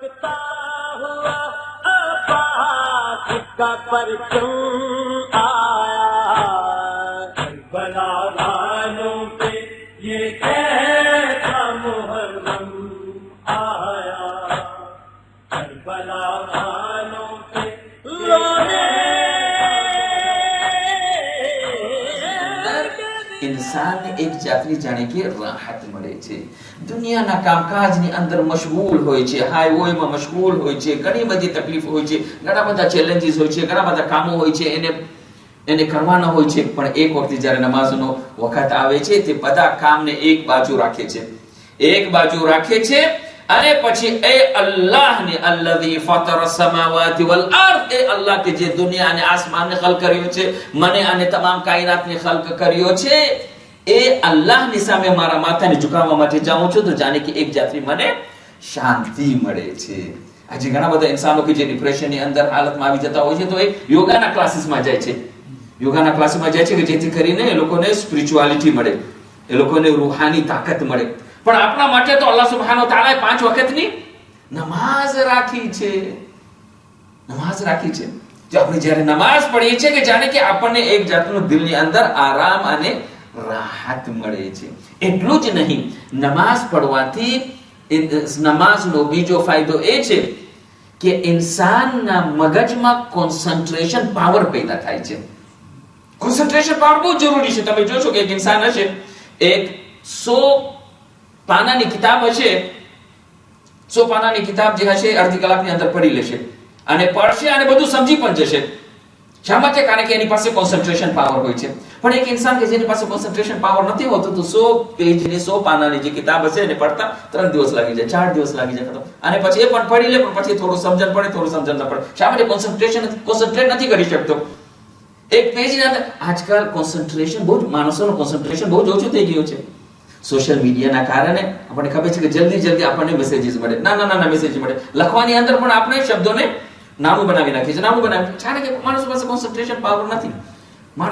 चमकता हुआ आकाश का परचम आया, करबला वालों पे ये कैसा मुहर्रम आया, करबला वालों पे लोने इंसान एक जातनी जाने के राहत મળે છે. દુનિયાના કામકાજની અંદર મશગુલ હોય છે, હાઈવેમાં મશગુલ હોય છે, ઘણી બધી તકલીફ હોય છે, ઘણા બધા ચેલેન્જીસ હોય છે, ઘણા બધા કામો હોય છે, એને કરવાના હોય છે. પણ એક વખત જ્યારે નમાઝનો વખત આવે છે તે બધા કામને એક બાજુ રાખે છે અને પછી એ અલ્લાહને અલ્લઝી ફતર સમાવાતિ વલ અર્દ, એ અલ્લાહ કે જે દુનિયા અને આસમાનને ખલક કર્યો છે, મને અને તમામ કાયનાતને ખલક કર્યો છે, એ અલ્લાહની સામે મારા માથાને ઝુકાવવા માટે જાઉં છું તો જાણે કે એક જાતની મને શાંતિ મળે છે. આજે ઘણા બધા ઇન્સાનો કે જે ડિપ્રેશનની અંદર હાલતમાં આવી જતા હોય છે તો એ યોગાના ક્લાસીસમાં જાય છે કે જેથી કરીને એ લોકોને સ્પિરિચ્યુઆલિટી મળે, એ લોકોને રૂહાની તાકાત મળે. પણ આપણા માટે તો અલ્લાહ સુબ્હાનહુ તઆલાએ 5 વખતની નમાઝ રાખી છે. જો આપણે જ્યારે નમાઝ પઢીએ છીએ કે જાણે કે આપણને એક જાતનું દિલની અંદર આરામ અને રાહત મળે છે. એટલું જ નહીં, નમાઝ પઢવાથી નમાઝનો બીજો ફાયદો એ છે કે ઇન્સાનના મગજમાં કોન્સન્ટ્રેશન પાવર પેદા થાય છે. કોન્સન્ટ્રેશન પાવર બહુ જરૂરી છે. તમે જોશો કે એક ઇન્સાન હશે, એક 100 પાનાની કિતાબ હશે, 100 પાનાની કિતાબ જે હશે અડધી કલાકની અંદર પઢી લેશે અને પડશે અને બધું સમજી પણ જશે. શા માટે? કારણ કે એની પાસે કોન્સન્ટ્રેશન પાવર હોય છે. પણ એક ઇન્સાન કે જેની પાસે કોન્સન્ટ્રેશન પાવર નથી હોતો તો 100 પેજની 100 પાનાની જે કિતાબ હશે એને પડતા 3 દિવસ લાગી જાય, 4 દિવસ લાગી જાય ખતમ. અને પછી એ પણ પઢી લે પણ પછી થોડું સમજણ પડે, થોડું સમજણ ન પડે. શા માટે? કોન્સન્ટ્રેટ નથી કરી શકતો એક પેજની અંદર. આજકાલ કોન્સન્ટ્રેશન માણસોનું કોન્સન્ટ્રેશન બહુ ઓછું થઈ ગયું છે. સોશિયલ મીડિયાના કારણે આપણને ખબર છે કે જલ્દી આપણને મેસેજીસ મળે, નાના મેસેજ મળે. લખવાની અંદર પણ આપણે શબ્દોને નાનું બનાવી નાખીએ છીએ, કારણ કે માણસો પાસે કોન્સન્ટ્રેશન પાવર નથી.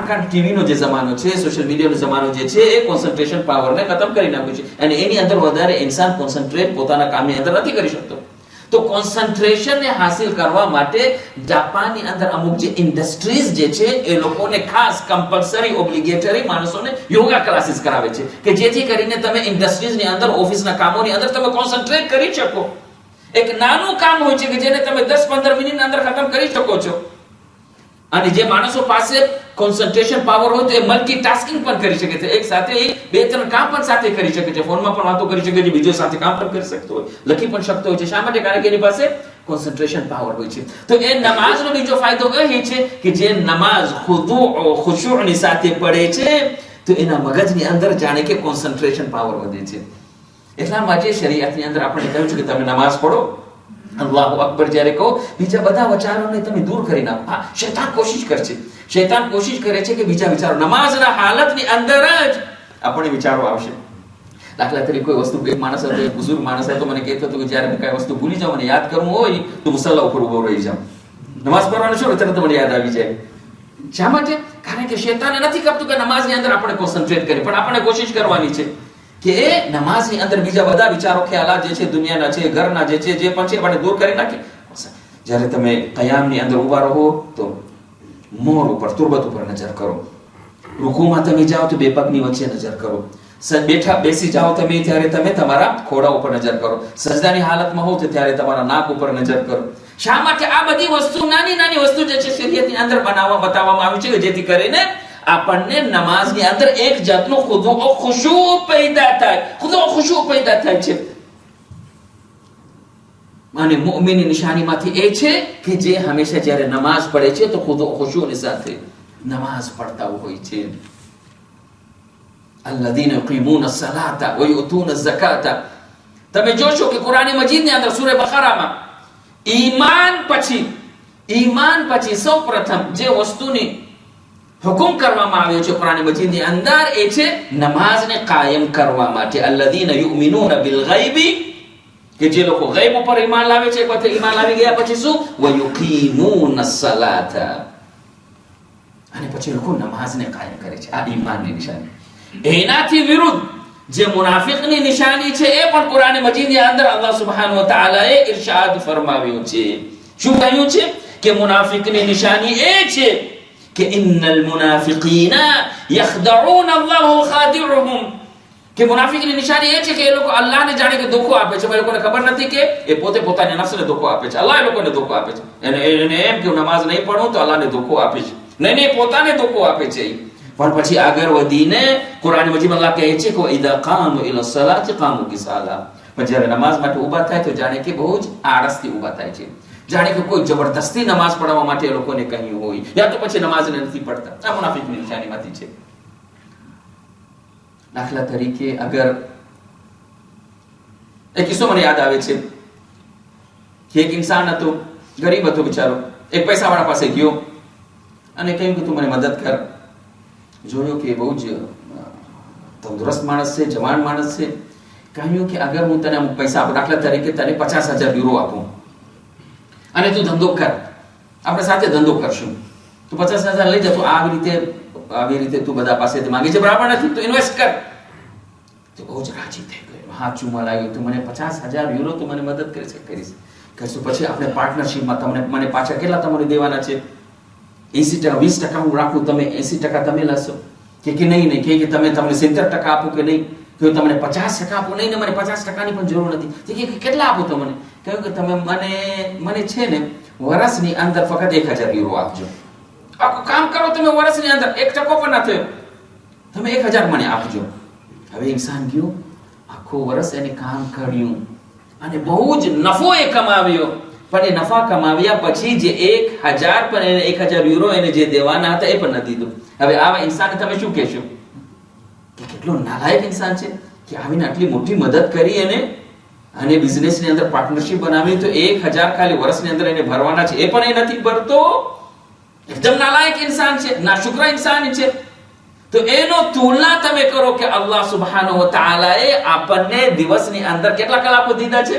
કારણ ટીવીનો જે જમાનો છે, સોશિયલ મીડિયાનો જમાનો જે છે, એ કોન્સન્ટ્રેશન પાવરને ખતમ કરી નાખ્યું છે અને એની અંદર વધારે ઇન્સાન કોન્સન્ટ્રેટ પોતાના કામની અંદર નથી કરી શકતો. તો કોન્સન્ટ્રેશનને હાસિલ કરવા માટે જાપાનની અંદર અમુક જે ઇન્ડસ્ટ્રીઝ જે છે એ લોકોને ખાસ કમ્પલસરી ઓબ્લિગેટરી માણસોને યોગા ક્લાસીસ કરાવે છે કે જેથી કરીને તમે ઇન્ડસ્ટ્રીઝની અંદર, ઓફિસના કામોની અંદર તમે કોન્સન્ટ્રેટ કરી શકો. એક નાનું કામ હોય છે કે જેને તમે 10-15 મિનિટની અંદર ખતમ કરી શકો છો. અને જે માણસો પાસે કોન્સન્ટ્રેશન પાવર હોય તો એ મલ્ટીટાસ્કિંગ પણ કરી શકે છે. એક સાથે 2-3 કામ પણ સાથે કરી શકે છે, ફોનમાં પણ વાતો કરી શકે છે, બીજો સાથે કામ પણ કરી શકતો હોય, લખી પણ શકતો હોય છે. શા માટે? કારણ કે એની પાસે કોન્સન્ટ્રેશન પાવર હોય છે. તો એ નમાઝનો બીજો ફાયદો એ છે કે જે નમાઝ ખુશૂની સાથે પઢે છે તો એના મગજની અંદર જાણે કે કોન્સન્ટ્રેશન પાવર વધે છે. એટલા માટે શરીયતની અંદર આપણે કહ્યું છે કે તમે નમાઝ પઢો, અલ્લાહુ અકબર જ્યારે કહો, બીજા બધા વિચારોને તમે દૂર કરી નાખો. હા, શૈતાન કોશિશ કરે છે કે બીજા વિચારો, નમાઝના હાલતની અંદર જ આપણને વિચારો આવશે. દાખલા તરીકે કોઈ વસ્તુ, એક માણસ હતો, એક બુઝુર્ગ માણસ હતો, મને કહેતો હતો કે જ્યારે હું કઈ વસ્તુ ભૂલી જાઉં, મને યાદ કરવું હોય તો મુસલ્લા ઉપર ઉભો રહી જાઉં. નમાઝ પઢવાનું શું તરત મને યાદ આવી જાય. શા માટે? કારણ કે શૈતાને નથી ગમતું કે નમાઝની અંદર આપણે કોન્સન્ટ્રેટ કરીએ, પણ આપણે કોશિશ કરવાની છે કે એ નમાઝની અંદર બીજા બધા વિચારો, ખ્યાલાત જે છે, દુનિયાના છે, ઘરના જે છે, જે પણ છે, આપણે દૂર કરી નાખીએ. જ્યારે તમે કયામની અંદર ઉભા રહો તો મોર ઉપર, તુરબત ઉપર નજર કરો. રૂકુમાં તમે જાઓ તો બે પગની વચ્ચે નજર કરો. બેસી જાઓ તમે ત્યારે તમે તમારા ખોડા ઉપર નજર કરો. સજદાની હાલતમાં હો તો ત્યારે તમારા નાક ઉપર નજર કરો. શા માટે? આ બધી વસ્તુ, નાની વસ્તુ જે છે શરીયતની અંદર બતાવવામાં આવી છે કે જેથી કરીને આપણને નમાઝની અંદર એક જાતનો ખુશૂ પેદા થાય છે. અને મુઅમિનની નિશાનીમાંથી એ છે કે જે હંમેશા જ્યારે નમાઝ પઢે છે તો ખુશૂની સાથે નમાઝ પઢતા હોય છે. અલ્લઝીના યુકીમૂના અસ-સલાતા વ યુ'તૂના અઝ-ઝકાતા. તમે જોશો કે કુરાન મજીદની અંદર સૂરે બકરામાં ઈમાન પછી સૌપ્રથમ જે વસ્તુની હુકમ કરવામાં આવ્યો છે કુરાન મજીદની અંદર એ છે નમાઝને કાયમ કરવા માટે. અલ્લઝીના યુમિનૂના બિલ ગૈબી, કે જે લોકો ગૈબ ઉપર ઈમાન લાવે છે. એક વખત ઈમાન લાવી ગયા પછી શું? વ યુકીમૂના અસ-સલાતા, અને પછી લોકો નમાઝને કાયમ કરે છે. આ ઈમાનની નિશાની. એનાથી વિરુદ્ધ જે મુનાફિકની નિશાની છે એ પણ કુરાન મજીદની અંદર અલ્લાહ સુબ્હાનહુ વ તઆલાએ ઇરશાદ ફરમાવ્યું છે. શું કહ્યું છે કે મુનાફિકની નિશાની એ છે કે ઇન્નલ મુનાફિકીના યખદઉન અલ્લાહ વ ખાદિઉહુમ, કે મુનાફિકની નિશાની એ છે કે એ લોકો અલ્લાહને જાણે કે ધોખો આપે છે, એ લોકોને ખબર નથી કે એ પોતે પોતાની નફસને ધોખો આપે છે. અલ્લાહ એ લોકોને ધોખો આપે છે. એને એમ કે નમાઝ નહીં પઢું તો અલ્લાહને ધોખો આપે છે. નહીં, પોતાને ધોખો આપે છે. પણ પછી આગળ વધીને કુરાન મજીદમાં અલ્લાહ કહે છે કે ઇદા કામુ ઇલા સલાતિ કામુ કિસાલા, પણ જ્યારે નમાઝ માટે ઊભા થાય તો જાણે કે બહુ જ આળસથી ઊભા થાય છે, જાણે કે કોઈ જબરદસ્તી નમાઝ પઢવા માટે એ લોકોને કહ્યું હોય, યા તો પછી નમાઝને નથી પઢતા. આ મુનાફિકની નિશાનીમાંથી છે. દાખલા તરીકે અગર એક કિસ્સો મને યાદ આવે છે કે એક ઇન્સાન હતો, ગરીબ હતો બિચારો, એક પૈસાવાળા પાસે ગયો અને કહ્યું કે તું મને મદદ કર. જોયું કે બહુ જ તંદુરસ્ત માણસ છે, જવાન માણસ છે. કહ્યું કે અગર હું તને અમુક પૈસા આપું, દાખલા તરીકે તને 50,000 યુરો આપું અને તું ધંધો કર, આપણે સાથે ધંધો કરશું, તું 50,000 લઈ જા, તું આવી રીતે તું બધા પાસેથી માંગે છે, બરાબર નથી, તો ઇન્વેસ્ટ કર. તો બહુ જ રાજી થઈ ગયો, હાથ ચૂમવા લાગ્યો, તું મને 50,000 યુરો તું મને મદદ કરીશ. કહીશું પછી આપણે પાર્ટનરશિપમાં મને પાછા કેટલા તમારે દેવાના છે? 80%, 20% હું રાખું, તમે 80% તમે લેશો કે નહીં? કે તમને 70% આપું કે નહીં? કે તમને 50% આપું? નહીં, મને 50%ની પણ જરૂર નથી. કે કેટલા આપો તો મને? કહ્યું કે તમે મને છે ને વર્ષની અંદર ફક્ત 1,000 યુરો આપજો. આખું કામ કરો તમે વર્ષની અંદર 1% પણ ના થયો, તમે 1,000 મને આપજો. હવે ઇન્સાન ગયો, આખો વર્ષ એને કામ કર્યું અને બહુ જ નફો એ કમાવ્યો. પણ એ નફા કમાવ્યા પછી જે 1,000 પણ એને 1,000 યુરો એને જે દેવાના હતા એ પણ નથી દીધું. હવે આવા ઇન્સાનને તમે શું કહેશો કે કેટલો નાલાયક ઇન્સાન છે કે આવીને આટલી મોટી મદદ કરી અને બિઝનેસની અંદર પાર્ટનરશિપ બનાવી, તો 1,000 ખાલી વર્ષની અંદર એને ભરવાના છે, એ પણ એ નથી ભરતો. એકદમ નાલાયક ઇન્સાન છે, નાશુક્ર ઇન્સાન છે. તો એનો તુલના તમે કરો કે અલ્લાહ સુબ્હાનહુ વ તઆલાએ આપણને દિવસની અંદર કેટલા કલાકો દીધા છે?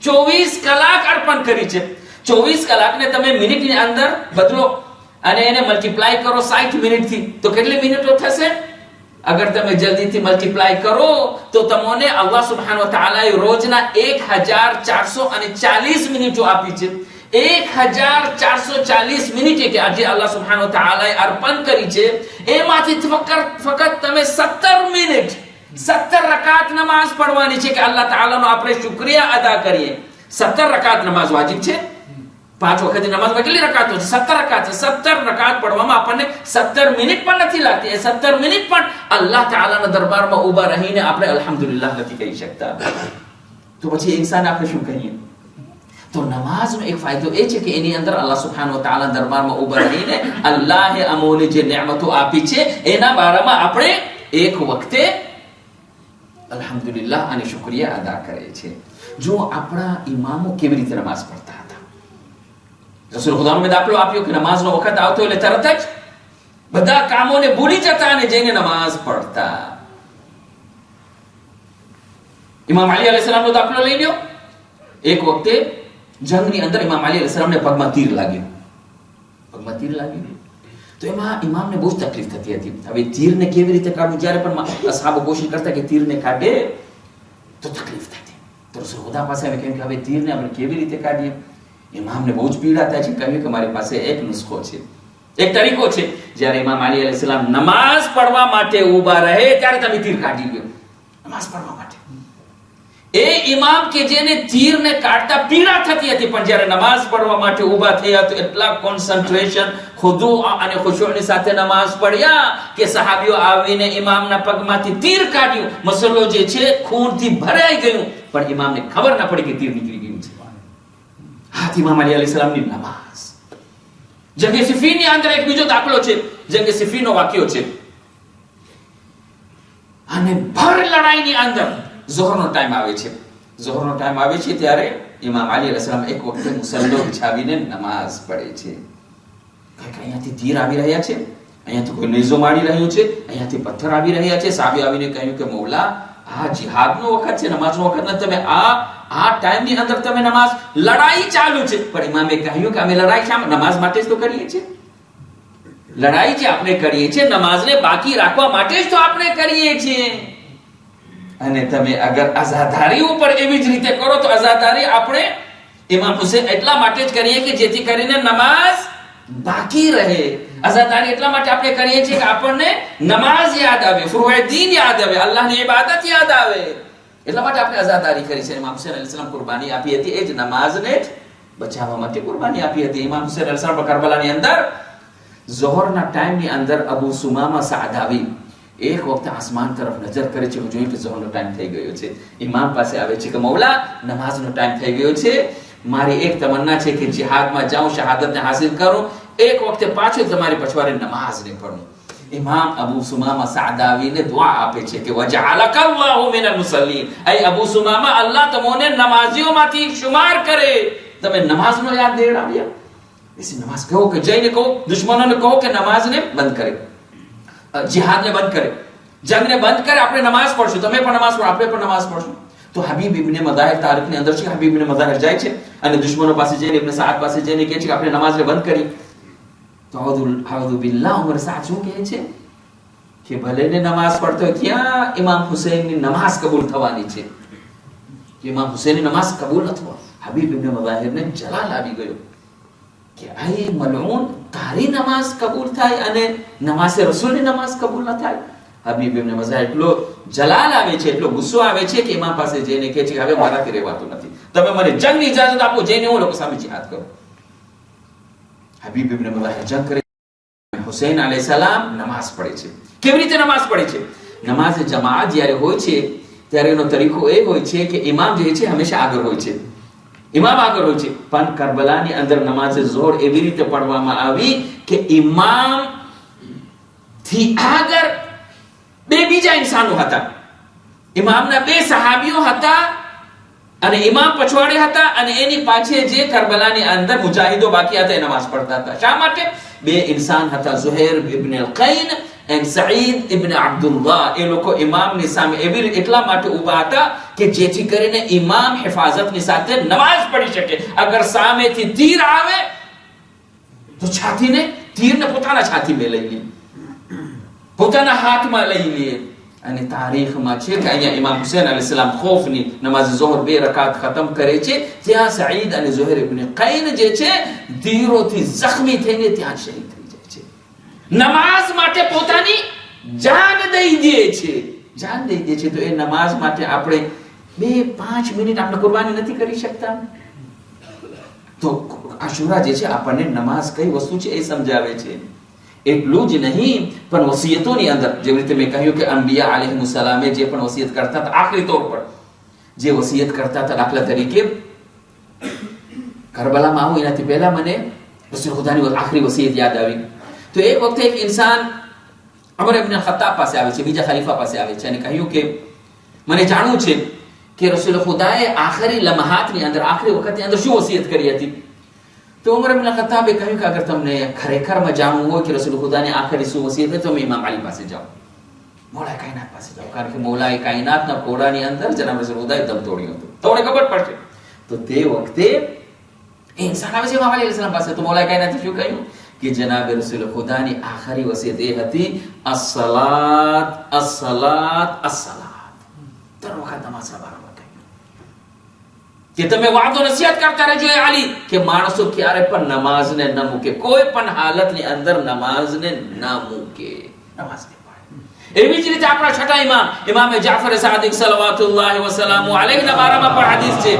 24 કલાક અર્પણ કરી છે. 24 કલાકને તમે મિનિટની અંદર બદલો અને એને મલ્ટીપ્લાય કરો 60 મિનિટથી, તો કેટલી મિનિટો થશે? અગર તમે જલ્દીથી મલ્ટીપ્લાય કરો તો તમને અલ્લાહ સુબ્હાનહુ વ તઆલાએ રોજના 1,440 મિનિટો આપી છે. 1,440 મિનિટ કે આજે અલ્લાહ સુબ્હાનહુ વ તઆલાએ અર્પણ કરી છે, એમાંથી ફક્ત તમે 17 મિનિટ 17 રકાત નમાઝ પઢવાની છે કે અલ્લાહ તાઆલાનો આપણે શુક્રિયા અદા કરીએ. 17 રકાત નમાઝ વાજિબ છે. 5 વખતની નમાઝમાં કેટલી રકાતો છે? 17 રકાત છે. 17 રકાત પઢવામાં આપણને 17 મિનિટ પણ નથી લાગતી. એ 17 મિનિટ પણ અલ્લાહ તાઆલાના દરબારમાં ઊભા રહીને આપણે અલ્હમ્દુલિલ્લાહ નથી કહી શકતા. તો પછી ઇન્સાન આપણે શું કહીએ? તો નમાઝનો એક ફાયદો એ છે કે એની અંદર અલ્લાહ સુબ્હાનહુ વ તઆલા દરબારમાં ઊભા રહીને અલ્લાહે અમોને જે નિયમતો આપી છે એના બારામાં આપણે એક વખતે અલ્હમ્દુલિલ્લાહ અને શુક્રિયા અદા કરે છે. જો આપણા ઇમામો કેવી રીતે નમાઝ પઢતા હતા, રસૂલ ખુદાનો મેં દાખલો આપ્યો કે નમાઝનો વખત આવતો એટલે તરત જ બધા કામોને ભૂલી જતા અને જઈને નમાઝ પઢતા. ઇમામ અલી અલૈહિસ્સલામનો દાખલો લઈ લ્યો. એક વખતે જંગની અંદર ઇમામ અલી અલૈહિસ્સલામને પગમાં તીર લાગ્યું. તો એમાં ઇમામને બહુ તકલીફ થતી હતી. હવે તીરને કેવી રીતે કાઢવું? જ્યારે પણ અસહાબો કોશિશ કરતા કે તીરને કાઢે તો તકલીફ થતી. તો રસૂલ ખુદા પાસે આવે કે હવે તીરને આપણે કેવી રીતે કાઢીએ? ઇમામને બહુ જ પીડા થાય છે. કહ્યું કે મારી પાસે એક નુસ્ખો છે, એક તરીકો છે. જ્યારે ઇમામ અલી અલૈહિસ્સલામ નમાઝ પઢવા માટે ઊભા રહે ત્યારે તમે તીર કાઢી લ્યો. નમાઝ પઢવા માટે એ ઇમામ કે જેને તીરને કાઢતા પીડા થતી હતી, પણ જ્યારે નમાઝ પઢવા માટે ઊભા થયા તો એટલા કોન્સન્ટ્રેશન, ખુદુ અને ખુશુની સાથે નમાઝ પઢ્યા કે સહાબીઓ આવીને ઇમામના પગમાંથી તીર કાઢ્યું. મસલો જે છે ખૂનથી ભરાઈ ગયું, પણ ઇમામને ખબર ન પડી કે તીર નીકળી ગયું છે. હાથ ઇમામ અલી અલૈહિસ્સલામની નમાઝ. જંગે સિફીનની અંદર એક બીજો દાખલો છે. જંગે સિફીનનો વાક્યો છે. અને ભર લડાઈની અંદર ઝોહરનો ટાઈમ આવે છે ત્યારે ઇમામ અલી અલૈહિસ્સલામ એક વખતે મુસલ્લો બિછાવીને નમાઝ પઢે છે. અહીંયાથી તીર આવી રહ્યા છે, અહીંયાથી કોઈ નેઝો મારી રહ્યું છે, અહીંયાથી પથ્થર આવી રહ્યા છે. સાહેબે આવીને કહ્યું કે મૌલા, આ જિહાદનો વખત છે, નમાઝનો વખત નથી. તમે આ ટાઈમની અંદર તમે નમાઝ, લડાઈ ચાલુ છે. પણ ઇમામે કહ્યું કે અમે લડાઈ નમાઝ માટે જ તો કરીએ છીએ. લડાઈ જે આપણે કરીએ છીએ નમાઝને બાકી રાખવા માટે જ તો આપણે કરીએ છીએ. અને તમે અગર અઝાદારી ઉપર એવી જ રીતે કરો તો અઝાદારી આપણે ઇમામ હુસૈન એટલા માટે જ કરીએ કે જેથી કરીને નમાઝ બાકી રહે. અઝાદારી એટલા માટે આપણે કરીએ છીએ કે આપણને નમાઝ યાદ આવે, ફુરુએ દીન યાદ આવે, અલ્લાહની ઇબાદત યાદ આવે. એટલા માટે આપણે અઝાદારી કરી છે. ઇમામ હુસૈન અલૈહિસ સલામ કુરબાની આપી હતી, એ જ નમાઝને બચાવવા માટે કુરબાની આપી હતી. ઇમામ હુસૈન અલૈહિસ સલામ કરબલાની અંદર ઝોહરના ટાઈમની અંદર અબુ સુમામા સાદાવી એક વખતે આસમાન તરફ નજર કરે છે, જોયું કે ઝોહરનો ટાઈમ થઈ ગયો છે. ઇમામ પાસે આવે છે કે મૌલા, નમાઝનો ટાઈમ થઈ ગયો છે, મારી એક તમન્ના છે કે જિહાદમાં જાઉં, શહાદતને હાસિલ કરું, એક વખતે પાછું તમારી પછવાડે નમાઝ ને પઢું. ઇમામ અબુ સુમામા સાદાવીને દુઆ આપે છે કે વજઅલકલ્લાહુ મિનલ મુસલ્લીન, એ અબુ સુમામા, અલ્લાહ તમને નમાઝીઓમાંથી શુમાર કરે. તમે નમાઝનો યાદ દેવડાવ્યા. એસી નમાઝ કહો કે જઈને કહો, દુશ્મનોને કહો કે નમાઝને બંધ કરે, જિહાદને બંધ કરે, જંગને બંધ કરે, આપણે નમાઝ પઢશું, તમે પણ નમાઝ પઢો, આપણે પણ નમાઝ પઢશું. તો હબીબ ઇબ્ને મઝાહિર તારીખની અંદર છે, હબીબ ઇબ્ને મઝાહિર જાય છે અને દુશ્મનો પાસે જઈને ઇબ્ને સાદ પાસે જઈને કહે છે કે આપણે નમાઝને બંધ કરી. તો અઉઝુ બિલ્લાહ, ઉમર સાદ શું કહે છે કે ભલે ને નમાઝ પડતો હોય, ક્યાં ઇમામ હુસૈનની નમાઝ કબૂલ થવાની છે, કે ઇમામ હુસૈનની નમાઝ કબૂલ ન થવા. હબીબ ઇબ્ને મઝાહિરને જલાલ આવી ગયો કે આ મલઉન તારી નમાઝ કબૂલ થાય અને નમાઝે રસૂલની નમાઝ કબૂલ ન થાય. હબીબ ઇબ્ને મઝાહિર એટલો જલાલ આવે છે, એટલો ગુસ્સો આવે છે કે ઇમામ પાસે જઈને કહે છે કે હવે મારાથી રહેવાતું નથી, તમે મને જંગની ઇજાઝત આપો, જઈને હું લોકો સામે જિહાદ કરું. હબીબ ઇબ્ને મઝાહિર જંગ કરે. હુસૈન અલૈહિસ સલામ નમાઝ પઢે છે. કેવી રીતે નમાઝ પઢે છે? નમાઝ જમાઅત જ્યારે હોય છે ત્યારે એનો તરીકો એ હોય છે કે ઇમામ જે છે હંમેશા આગળ હોય છે, ઇમામ આગળ હોય છે. પણ કરબલાની અંદર નમાઝ ઝોહર એવી રીતે પઢવામાં આવી કે ઇમામ થી આગળ બે બીજા ઇન્સાનો હતા. ઇમામના બે સહાબીઓ હતા અને ઇમામ પછવાડે હતા અને એની પાછળ જે કરબલાની અંદર મુજાહિદો બાકી હતા એ નમાઝ પઢતા હતા. શા માટે? બે ઇન્સાન હતા, ઝુહૈર ઇબ્ન અલ-કૈન અને સઈદ ઇબ્ન અબ્દુલ્લાહ. એ લોકો ઇમામની સામે એવી એટલા માટે ઊભા હતા કે જેથી કરીને ઇમામ હિફાઝતની સાથે નમાઝ પઢી શકે. અગર સામેથી તીર આવે તો તીરને પોતાના છાતીમાં લઈ લે, પોતાના હાથમાં લઈ લે. અને તારીખમાં છે કે અહીંયા ઇમામ હુસૈન અલૈહિસ સલામ ખૌફની નમાઝ ઝોહર 2 રકાત ખતમ કરે છે, ત્યાં સઈદ અને ઝુહૈર ઇબ્ન કૈન જે છે તીરોથી જખ્મી થઈને ત્યાં શહીદ થઈ જાય છે. નમાઝ માટે પોતાની જાન દઈ દે છે, જાન દઈ દે છે. તો એ નમાઝ માટે આપણે 2-5 મિનિટ આપણે કુરબાની નથી કરી શકતા? તો આશુરા જે છે આપણને નમાઝ કઈ વસ્તુ છે એ સમજાવે છે. એટલું જ નહીં પણ વસિયતોની અંદર જેવી રીતે મેં કહ્યું કે અંબિયા અલૈહિસ્સલામે સલામે જે પણ વસિયત કરતા હતા, આખરી તौर પર જે વસિયત કરતા હતા, દાખલા તરીકે કરબલામાં આવું એનાથી પહેલા મને રસૂલ ખુદાની આખરી વસિયત યાદ આવી. તો એક વખતે એક ઇન્સાન ઉમર ઇબ્ન ખત્તાબ પાસે આવે છે, બીજા ખલીફા પાસે આવે છે અને કહ્યું કે મને જાણવું છે કે રસૂલ ખુદાએ આખરી લમ્હાતની અંદર, આખરી વખતની અંદર શું વસિયત કરી હતી. તો ઉમર ઇબ્ન ખત્તાબે કહ્યું કે અગર તમને ખરેખરમાં જાણવું હોય કે રસૂલ ખુદાની આખરી શું વસિયત હતી તો તમે ઇમામ અલી પાસે જાઓ, મૌલાએ કાયનાત પાસે જાઓ. કારણ કે મૌલાએ કાયનાતના કોડાની અંદર જનાબ રસૂલ ખુદાએ દમ તોડ્યો હતો, તમને ખબર પડશે. તો તે વખતે ઇન્સાન આવે છે ઇમામ અલી અલૈહિસ્સલામ પાસે. તો મૌલાએ કાયનાતે શું કહ્યું કે જનાબ રસૂલ ખુદાની આખરી વસિયત એ હતી અસ-સલાત અસ-સલાત અસ-સલાત. દર વખત નમાઝ સવારમાં કે તમે વાતો નસીહત કરતા રહેજો એ આલી કે માણસો ક્યારે પણ નમાઝને ન મૂકે, કોઈ પણ હાલતની અંદર નમાઝને ન મૂકે, નમાઝને પઢે. એવી જ રીતે આપણા છઠ્ઠા ઇમામ ઇમામે જાફર સાદિક સલ્લલ્લાહુ વસલ્લમ અલૈહિના બારામાં પણ હદીસ છે.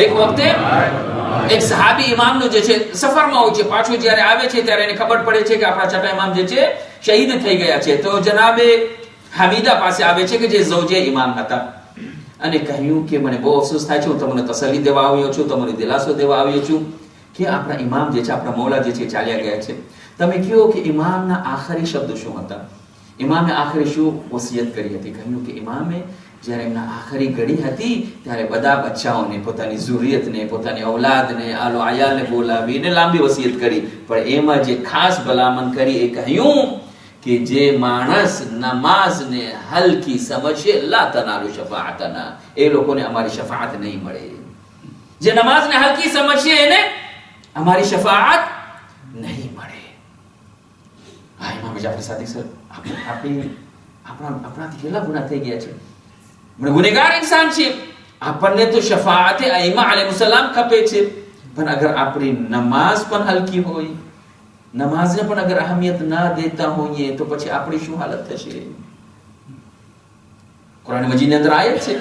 એક વખતે એક સહાબી ઇમામનો જે છે સફરમાં હોય છે, પાછું જ્યારે આવે છે ત્યારે એને ખબર પડે છે કે આપણા છઠ્ઠા ઇમામ જે છે શહીદ થઈ ગયા છે. તો જનાબે હમીદા પાસે આવે છે કે જે ઝૌજે ઇમામ હતા અને કહ્યું કે મને બહુ અફસોસ થાય છે, હું તમને તસલ્લી દેવા આવ્યો છું, તમને દિલાસો દેવા આવ્યો છું કે આપણા ઇમામ જે છે, આપણા મૌલા જે છે ચાલ્યા ગયા છે. તમે કહો કે ઇમામના આખરી શબ્દો શું હતા, ઇમામે આખરી શું વસિયત કરી હતી. કહ્યું કે ઇમામે જ્યારે એમના આખરી ઘડી હતી ત્યારે બધા બચ્ચાઓને, પોતાની ઝુરિયતને, પોતાની ઔલાદને, આલો આયાલને બોલાવીને લાંબી વસિયત કરી, પણ એમાં જે ખાસ ભલામણ કરી એ કહ્યું કે જે માણસ નમાઝને હલકી સમજે લા તનાલુ શફાઅતના, એ લોકોને અમારી શફાઅત નહીં મળે. જે નમાઝને હલકી સમજે એને અમારી શફાઅત નહીં મળે. આ ઇમામ જાફર સાદિક સર આપણાથી કેટલા ગુનાહ થઈ ગયા છે, આપણે ગુનેગાર ઇન્સાન છીએ, આપણને તો શફાઅતે અઈમા અલૈહિસ્સલામ ખપે છે, પણ અગર આપણી નમાઝ પણ હલકી હોય, નમાઝને પણ અગર અહમિયત ના દેતા હોઈએ તો પછી આપણી શું હાલત થશે? કુરાન મજીદની અંદર આયત છે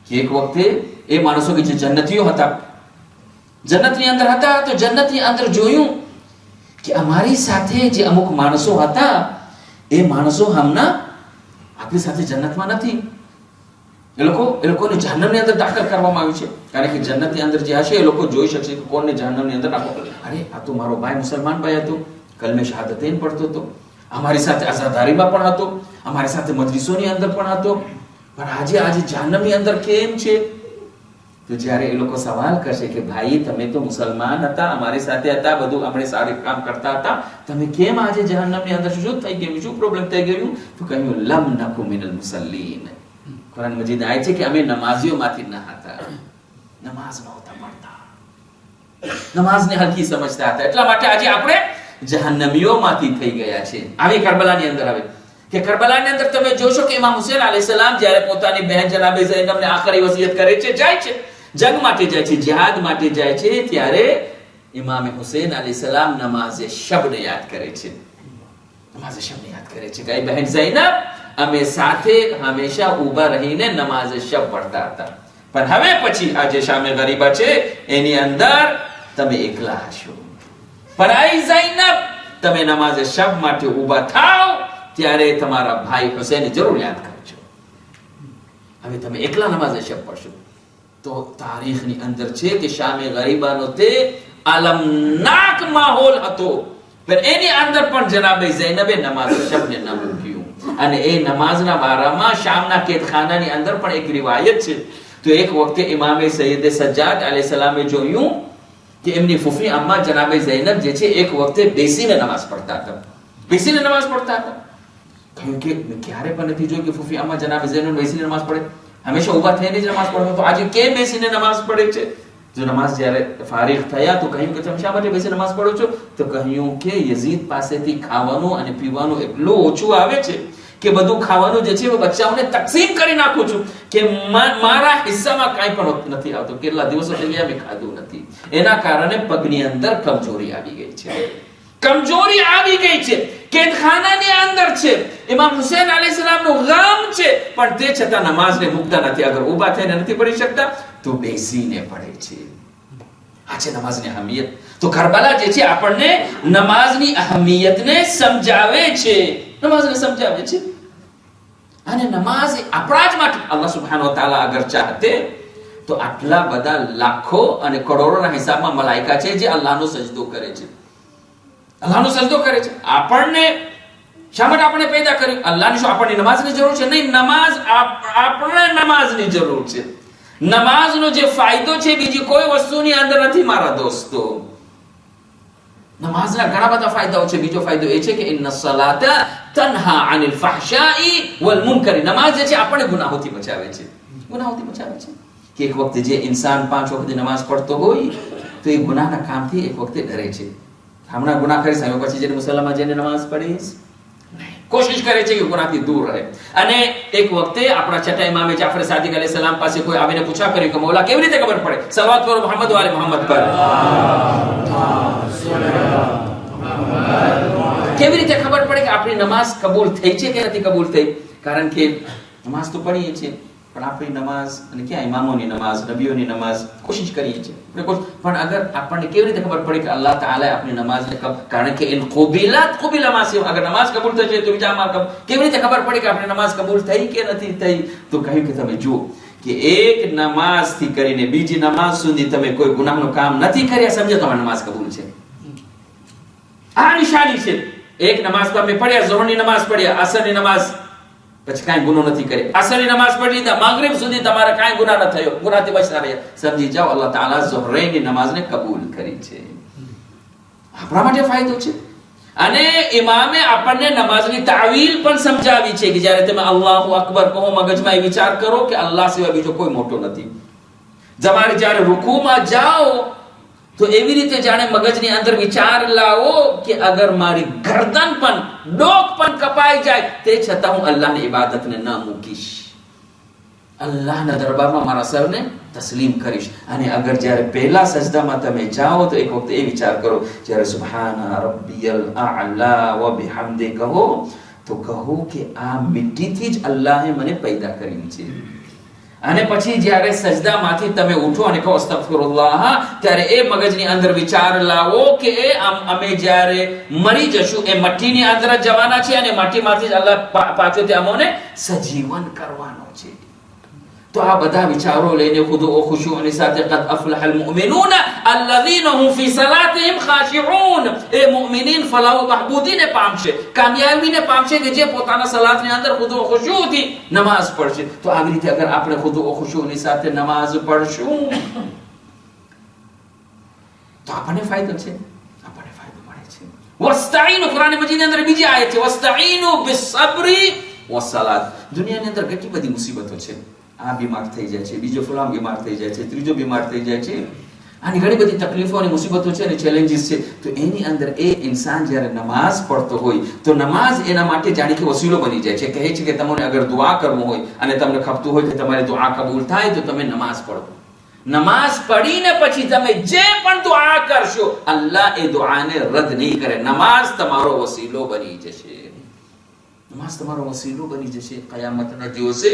કે એક વખતે એ માણસો કે જે જન્નતીઓ હતા, જન્નતની અંદર હતા, તો જન્નતની અંદર જોયું કે અમારી સાથે જે અમુક માણસો હતા એ માણસો હમણાં આપણી સાથે જન્નતમાં નથી, એ લોકોને જહન્નમની અંદર દાખલ કરવામાં આવ્યું છે, કારણ કે જન્નતની અંદર જે હશે એ લોકો જોઈ શકશે કે કોણને જહન્નમની અંદર નાખો. અરે આ તો મારો ભાઈ મુસલમાન ભાઈ હતો, કલમે શહાદતૈન પડતો હતો, અમારી સાથે આઝાદારીમાં પણ હતો, અમારી સાથે મજલિસોની અંદર પણ હતો, પણ આજે જહન્નમની અંદર કેમ છે? તો જ્યારે એ લોકો સવાલ કરશે કે ભાઈ તમે તો મુસલમાન હતા, અમારી સાથે હતા, બધું આપણે સારું કામ કરતા હતા, તમે કેમ આજે જહન્નમની અંદર શું થઈ ગયું, શું પ્રોબ્લેમ થઈ ગયું? તો કહ્યું લમ નકુ મિનલ મુસલ્લીન. કુરાન મજીદ આયે છે કે અમે નમાઝીઓમાંથી ન હતા, નમાઝ નહોતા પડતા, નમાઝને હલકી સમજતા હતા, એટલા માટે આજે આપણે જહન્નમીઓમાંથી થઈ ગયા છે. આવી કરબલાની અંદર આવે કે કરબલાની અંદર તમે જોશો કે ઇમામ હુસૈન અલૈહિસ્સલામ જ્યારે પોતાની બહેન જનાબે ઝૈનબને આખરી વસિયત કરે છે, જાય છે જંગ માટે, જાય છે જિહાદ માટે જાય છે, ત્યારે ઇમામ હુસૈન અલૈહિસ્સલામ નમાઝે શબને યાદ કરે છે, નમાઝે શબને યાદ કરે છે કે બહેન ઝૈનબ અમે સાથે હંમેશા ઊભા રહીને નમાઝે શબ પઢતા હતા, પણ હવે પછી આ જે શામે ગરીબા છે એની અંદર તમે એકલા હશો, પણ આઈ ઝૈનબ તમે નમાઝે શબ માટે ઊભા થાઓ ત્યારે તમારા ભાઈ હુસૈન જરૂર યાદ કરજો, હવે તમે એકલા નમાઝે શબ પડશો. તો તારીખની અંદર છે કે શામે ગરીબાનો તે આલમનાક માહોલ હતો, પણ એની અંદર પણ જનાબે ઝૈનબે નમાઝે શબને ન મૂક્યું, અને એ નમાઝના બારામાં શામના કેદખાનાની અંદર પણ એક રિવાયત છે. તો એક વખતે ઇમામે સૈયદ સજ્જાદ અલૈહિસ્સલામે જોયું કે એમની ફૂફી અમ્મા જનાબે ઝૈનબ જે છે એક વખતે બેસીને નમાઝ પડતા હતા, બેસીને નમાઝ પડતા હતા. કહ્યું કે ક્યારે પણ નથી જોયું કે ફૂફી અમ્મા જનાબે ઝૈનબ બેસીને નમાઝ પડે, હંમેશા ઊભા થઈને જ નમાઝ પડતો, તો આજે કેમ બેસીને નમાઝ પડે છે? જો નમાઝ જ્યારે ફારિગ થયા તો કહ્યું કે તમે શા માટે બેસીને નમાઝ પડો છો? તો કહ્યું કે યઝીદ પાસેથી ખાવાનું અને પીવાનું એટલું ઓછું આવે છે કે બધું ખાવાનું જે છે એ બચ્ચાઓને તકસીમ કરી નાખું છું કે મારા હિસ્સામાં કાંઈ પણ નથી આવતું, કેટલા દિવસો થઈ ગયા મેં ખાધું નથી, એના કારણે પગની અંદર કમજોરી આવી ગઈ છે, કમજોરી આવી ગઈ છે, કેદખાનાની અંદર છે, ઇમામ હુસૈન અલૈહિસ્સલામનું ગામ છે, પણ તે છતાં નમાઝને મૂકતા નથી, અગર ઊભા થઈને નથી પડી શકતા તો બેસીને પડે છે. આ છે નમાઝની અહમિયત. તો કરબલા જે છે આપણને નમાઝની અહમિયતને સમજાવે છે, નમાઝને સમજાવે છે, અને નમાઝ આપણા જ માટે અલ્લાહ સુબ્હાનહુ વ તઆલા અગર ચાહતે તો આટલા બધા લાખો અને કરોડોના હિસાબમાં મલાઈકા છે જે અલ્લાહનો સજદો કરે છે, અલ્લાહનો સજદો કરે છે. આપણને શા માટે આપણે પેદા કર્યું? અલ્લાહની શું આપણને નમાઝની જરૂર છે? નહીં, નમાઝ આપણે નમાઝની જરૂર છે. નમાઝનો જે ફાયદો છે બીજી કોઈ વસ્તુની અંદર નથી મારા દોસ્તો. નમાઝના ઘણા બધા ફાયદાઓ છે. બીજો ફાયદો એ છે કે ઇન્ના સલાતા તન્હા અનિલ ફહશાઈ વલ મુનકરી. નમાઝ જે છે આપણને ગુનાહોથી બચાવે છે, ગુનાહોથી બચાવે છે. કે એક વખતે જે ઇન્સાન 5 વખત નમાઝ પડતો હોય તો એ ગુનાહના કામથી એક વખતે ડરે છે, હમણાં ગુનાહ કરીશ, હવે પછી જેને મુસલમાન જેને નમાઝ પઢીશ, કોશિશ કરે છે કે ગુનાહથી દૂર રહે. અને એક વખતે આપણા છઠ્ઠા ઇમામે જાફર સાદિક અલૈહિસ સલામ પાસે કોઈ આવીને પૂછા કર્યું કે મૌલા કેવી રીતે ખબર પડે? સલાવત કરો મુહમ્મદ વાલે મુહમ્મદ પર. કેવી રીતે ખબર પડે કે આપણી નમાઝ કબૂલ થઈ છે કે નથી કબૂલ થઈ? કારણ કે નમાઝ તો પઢીએ છીએ, પણ આપણી નમાઝ અને ક્યાં ઇમામોની નમાઝ, નબીઓની નમાઝ કોશિશ કરીએ છીએ, પણ અગર આપણને કેવી રીતે ખબર પડે કે અલ્લાહ તાઆલા આપણી નમાઝને કારણ કે ઇન કુબિલત કુબિલા મા સિવા, અગર નમાઝ કબૂલ થશે તો બીજા અમાર કેવી રીતે ખબર પડે કે આપણી નમાઝ કબૂલ થઈ કે નથી થઈ? તો કહ્યું કે તમે જુઓ કે એક નમાઝથી કરીને બીજી નમાઝ સુધી તમે કોઈ ગુનાહનું કામ નથી કર્યા, સમજો તમારી નમાઝ કબૂલ છે. આ નિશાની છે. એક નમાઝ તો અમે પડ્યા, ઝોહરની નમાઝ પડ્યા, અસરની નમાઝ પછી કાંઈ ગુનો નથી કર્યો, અસરની નમાઝ પઢી લીધા, મગરિબ સુધી તમારે કાંઈ ગુનાહ ન થયો, ગુનાહથી બચતા રહ્યા, સમજી જાઓ અલ્લાહ તાઆલા ઝોહરની નમાઝને કબૂલ કરી છે. આપણા માટે ફાયદો છે. અને ઇમામે આપણને નમાઝની તાવીલ પણ સમજાવી છે કે જ્યારે તમે અલ્લાહુ અકબર કહો, મગજમાં એ વિચાર કરો કે અલ્લાહ સિવાય બીજો કોઈ મોટો નથી. તમારે જ્યારે રૂકૂમાં જાઓ તો એવી રીતે જાણે મગજની અંદર વિચાર લાવો કે અગર મારી ગરદન પણ ડોક પણ કપાઈ જાય તે છતાં હું અલ્લાહની ઇબાદતને ન મૂકીશ, અલ્લાહના દરબારમાં મારા સરને તસ્લીમ કરીશ. અને અગર જ્યારે પહેલા સજદામાં તમે જાઓ તો એક વખતે એ વિચાર કરો, જ્યારે સુબહાના રબ્બિયલ આલા વ બિહમ્દિ કહો તો કહો કે આ મિટ્ટીથી જ અલ્લાહે મને પેદા કર્યું છે. અને પછી જ્યારે સજદામાંથી તમે ઉઠો અને કહો અસ્તગફિરુલ્લાહ, ત્યારે એ મગજની અંદર વિચાર લાવો કે અમે જ્યારે મરી જશું એ મટ્ટીની અંદર જ જવાના છે અને માટીમાંથી જ અલ્લાહ પાછો તે અમને સજીવન કરવાનો છે. તો આ બધા વિચારો લઈને ખુદુ ઓ ખુશુની સાથે કદ અફલહલ મુમિનૂન અલ્લઝીના હુમ ફી સલાતિહિમ ખાશિઉન, એ મુમિનીન ફલાહ મહબૂદીને પામશે, કામયાબીને પામશે કે જે પોતાના સલાતની અંદર ખુદુ ઓ ખુશુથી નમાઝ પડશે. તો આવી રીતે અગર આપણે ખુદુ ઓ ખુશુની સાથે નમાઝ પડશું તો આપણને ફાયદો છે, આપણને ફાયદો મળે છે. વસ્તઈનુ, કુરાન મજીદની અંદર બીજી આયત છે, વસ્તઈનુ બિસ્સબ્રી વસ્સલાત. દુનિયાની અંદર કેટલી બધી મુસીબતો છે, આ બીમાર થઈ જાય છે, બીજો ફલામ બીમાર થઈ જાય છે, ત્રીજો બીમાર થઈ જાય છે, આની ઘણી બધી તકલીફો અને મુસીબતો છે અને ચેલેન્જીસ છે. તો એની અંદર એ ઇન્સાન જ્યારે નમાઝ પડતો હોય તો નમાઝ એના માટે જાણે કે વસીલો બની જાય છે. કહે છે કે તમને અગર દુઆ કરવું હોય અને તમને ખપતું હોય કે તમારી દુઆ કબૂલ થાય તો તમે નમાઝ પઢો. નમાઝ પઢીને પછી તમે જે પણ દુઆ કરશો અલ્લાહ એ દુઆને રદ નહીં કરે. નમાઝ તમારો વસીલો બની જશે, નમાઝ તમારો વસીલો બની જશે. કયામતના દિવસે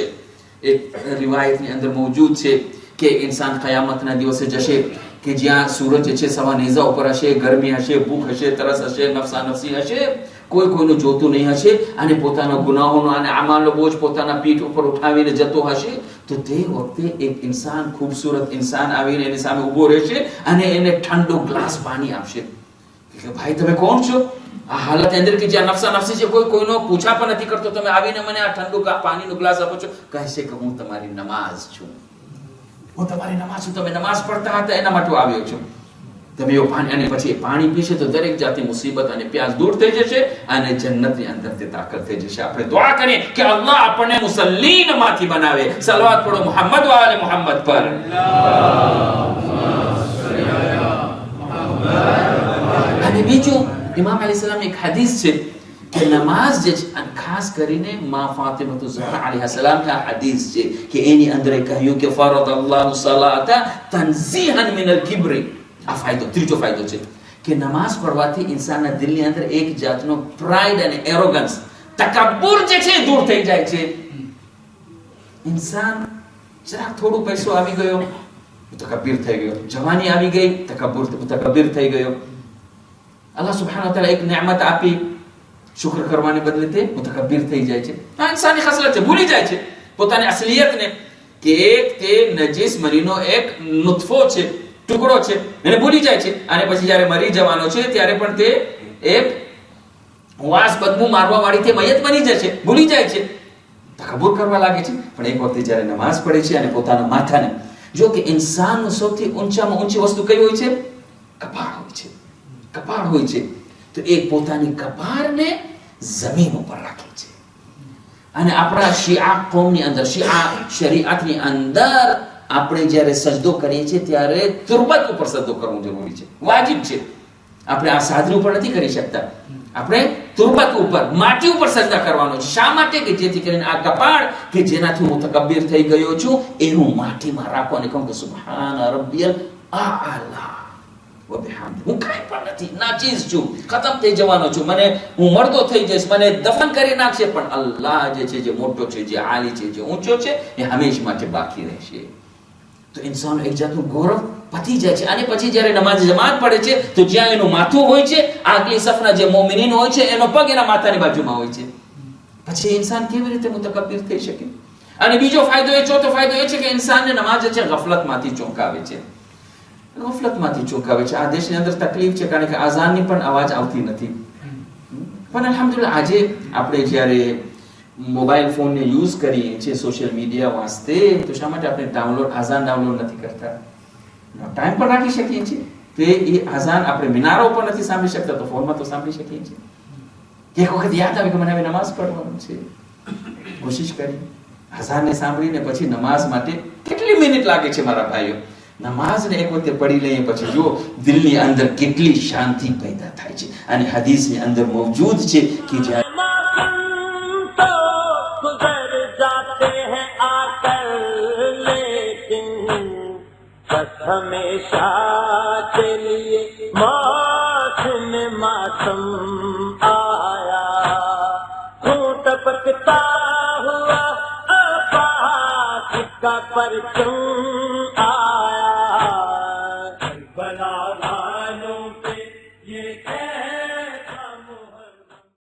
એક રિવાયતની અંદર મોજૂદ છે કે ઇન્સાન કયામતના દિવસે જશે કે જ્યાં સૂરજ છે સવા નેઝા ઉપર હશે, ગરમી હશે, ભૂખ હશે, તરસ હશે, નફસા નફસી હશે, કોઈ કોઈનું જોતું નહીં હશે અને પોતાના ગુનાહોનો અને અમાલનો બોજ પોતાના પીઠ ઉપર ઉઠાવીને જતો હશે. તો તે વખતે એક ઇન્સાન, ખૂબસૂરત ઇન્સાન આવીને એની સામે ઊભો રહેશે અને એને ઠંડો ગ્લાસ પાણી આપશે કે ભાઈ તમે કોણ છો? આ હાલત અંદર કે જ્યાં નફસા નફસી છે, કોઈ કોઈનો પૂછા પણ નથી કરતો, તમે આવીને મને આ ઠંડુ પાણીનો ગ્લાસ આપો છો. કહેશે કે હું તમારી નમાઝ છું, હું તમારી નમાઝ છું, તમે નમાઝ પડતા હતા એના માટે આવ્યો છું. તમે એ પાણી, અને પછી એ પાણી પીશે તો દરેક જાતની મુસીબત અને પ્યાસ દૂર થઈ જશે અને જન્નતની અંદર તે દાખલ થઈ જશે. આપણે દુઆ કરીએ કે અલ્લાહ આપણને મુસલ્લીનમાંથી બનાવે. સલવાત પઢો મુહમ્મદ વ આલે મુહમ્મદ પર. અને બીજું ઇમામ અલી સલામ એક હદીસ છે કે નમાઝ જે ખાસ કરીને માં ફાતિમા ઝહરા અલૈહિ સલામ કા હદીસ છે કે એની અંદર કહ્યું કે ફરદ અલ્લાહ સલાતા તનઝીહન મિન અલ-કિબ્ર. આ ફાયદો, ત્રીજો ફાયદો છે કે નમાઝ પઢવાથી ઇન્સાનના દિલની અંદર એક જાતનો પ્રાઇડ અને એરોગન્સ, તકબ્બુર જે છે દૂર થઈ જાય છે. ઇન્સાન જરા થોડું પૈસો આવી ગયો મુતકબ્બિર થઈ ગયો, જવાની આવી ગઈ મુતકબ્બિર થઈ ગયો. અલ્લાહ સુબ્હાનહુ વ તઆલા એક નિયામત આપી, શુક્ર કરવાને બદલે તે મુતકબ્બિર થઈ જાય છે. આ ઇન્સાની ખસલત છે, ભૂલી જાય છે પોતાની અસલિયતને કે એક તે નજીસ મરીનો એક નુતફો છે, ટુકડો છે, એને ભૂલી જાય છે. અને પછી જ્યારે મરી જવાનો છે ત્યારે પણ તે એક વાસ બદબુ મારવા વાળી તે મયત બની જાય છે, ભૂલી જાય છે, તકબ્બુર કરવા લાગે છે. પણ એક વખતે જ્યારે નમાઝ પડે છે અને પોતાના માથાને, જો કે ઇન્સાનનું સૌથી ઊંચામાં ઊંચી વસ્તુ કઈ હોય છે? કપાળ હોય છે, કપાળ હોય છે. તો એ પોતાની કપાળને જમીન ઉપર રાખે છે. અને આપણા શિયા કોમની અંદર, શિયા શરીઆતની અંદર આપણે જ્યારે સજદો કરીએ છીએ ત્યારે તુરબત ઉપર સજદો કરવો જરૂરી છે, વાજિબ છે. આપણે આ સાદરી ઉપર નથી કરી શકતા, આપણે તુરબત ઉપર, માટી ઉપર સજદા કરવાનો છે. શા માટે? કે જેથી કરીને આ કપાળ કે જેનાથી હું મુતકબ્બિર થઈ ગયો છું એનું માટીમાં રાખો અને કહું કે સુબહાન રબ્બિયલ આલા વ બિહમ્દિ. હું કાંઈ પણ નથી, નાચીઝ છું, ખતમ થઈ જવાનો છું, મને હું મરદો થઈ જઈશ, મને દફન કરી નાખશે, પણ અલ્લાહ જે છે, જે મોટો છે, જે આલી છે, જે ઊંચો છે, એ હંમેશા માટે બાકી રહેશે. તો ઇન્સાન એક જાતનું ગૌરવ પતી જાય છે. અને પછી જ્યારે નમાઝ જમાત પડે છે તો જ્યાં એનું માથું હોય છે, આગલી સફના જે મોમિનીન હોય છે એનો પગ એના માથાની બાજુમાં હોય છે. પછી ઇન્સાન કેવી રીતે મુતકબ્બિર થઈ શકે? અને બીજો ફાયદો, એ ચોથો ફાયદો એ છે કે ઇન્સાનને નમાઝ છે ગફલતમાંથી ચોંકાવે છે, ગફલતમાંથી ચોંકાવે છે. આ દેશની અંદર તકલીફ છે કારણ કે આઝાનની પણ અવાજ આવતી નથી. પણ અલ્હમ્દુલિલ્લાહ આજે આપણે જ્યારે મોબાઈલ ફોનને યુઝ કરીએ છીએ સોશિયલ મીડિયા વાસ્તે, તો શા માટે આપણે આઝાન ડાઉનલોડ નથી કરતા? ટાઈમ પર રાખી શકીએ છીએ. તો એ આઝાન આપણે મિનારો ઉપર નથી સાંભળી શકતા તો ફોનમાં તો સાંભળી શકીએ છીએ. એક વખત યાદ આવે કે મને હવે નમાઝ પઢવાનું છે, કોશિશ કરી આઝાનને સાંભળીને પછી નમાઝ માટે કેટલી મિનિટ લાગે છે મારા ભાઈઓ? નમાઝને એક વખતે પઢી લઈએ પછી જો દિલની અંદર કેટલી શાંતિ પેદા થાય છે અને હદીસની અંદર મૌજૂદ છે કે જ્યારે तो गुजर जाते हैं आकर लेकिन बस हमेशा के लिए मौसम मासम आया खूं टपकता हुआ आकाश का परचम आया करबला